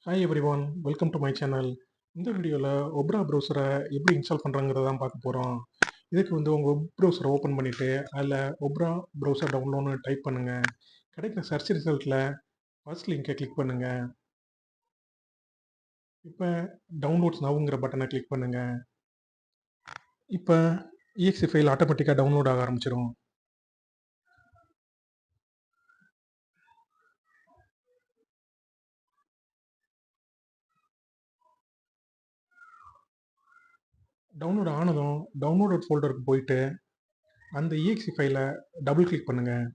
Hi everyone, welcome to my channel. இந்த வீடியோவில் Opera ப்ரௌசரை எப்படி இன்ஸ்டால் பண்ணுறங்கிறத தான் பார்க்க போகிறோம். இதுக்கு உங்கள் வெப் ப்ரௌசரை ஓப்பன் பண்ணிவிட்டு அதில் ஒப்ரா ப்ரௌசர் டவுன்லோட்னு டைப் பண்ணுங்கள். கிடைக்கிற சர்ச் ரிசல்ட்டில் ஃபர்ஸ்ட் லிங்கை கிளிக் பண்ணுங்கள். இப்போ டவுன்லோட்ஸ் நவுங்கிற பட்டனை கிளிக் பண்ணுங்கள். இப்போ EXE ஃபைல் ஆட்டோமேட்டிக்காக டவுன்லோட் ஆக ஆரம்பிச்சிடும். டவுன்லோட் ஆனதும் டவுன்லோடட் ஃபோல்டருக்கு போயிட்டு அந்த EXE ஃபைலை டபுள் கிளிக் பண்ணுங்கள்.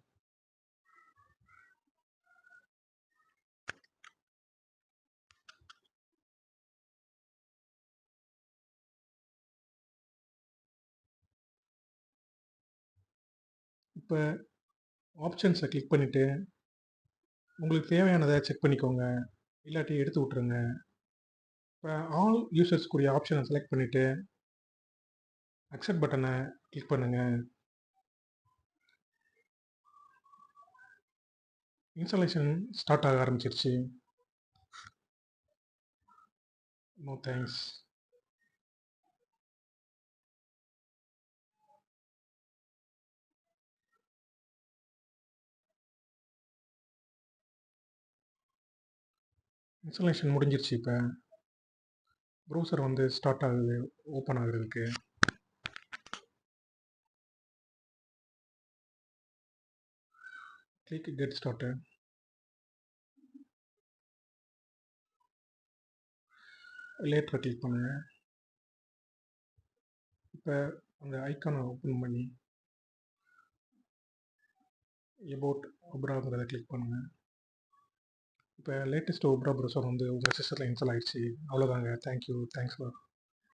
இப்போ ஆப்ஷன்ஸை கிளிக் பண்ணிவிட்டு உங்களுக்கு தேவையானதை செக் பண்ணிக்கோங்க, இல்லாட்டி எடுத்து விட்ருங்க. இப்போ ஆல் யூசர்ஸ்க்குரிய ஆப்ஷனை செலக்ட் பண்ணிவிட்டு அக்செப்ட் பட்டனை கிளிக் பண்ணுங்கள். இன்ஸ்டாலேஷன் ஸ்டார்ட் ஆக ஆரம்பிச்சிருச்சு. No thanks. இன்ஸ்டாலேஷன் முடிஞ்சிருச்சு. இப்போ ப்ரௌசர் ஸ்டார்ட் ஆகுது, ஓப்பன் ஆகுறதுக்கு. Click get started. லேட்டரை கிளிக் பண்ணுங்கள். இப்போ அந்த ஐக்கானை ஓப்பன் பண்ணி எபோட் ஒப்ராங்கிறத கிளிக் பண்ணுங்கள். இப்போ லேட்டஸ்ட் ஒப்ரா ப்ரௌசர் உங்கள் சிஸ்டத்தில் இன்ஸ்டால் ஆகிடுச்சு. அவ்வளோதாங்க. தேங்க்யூ. Thanks for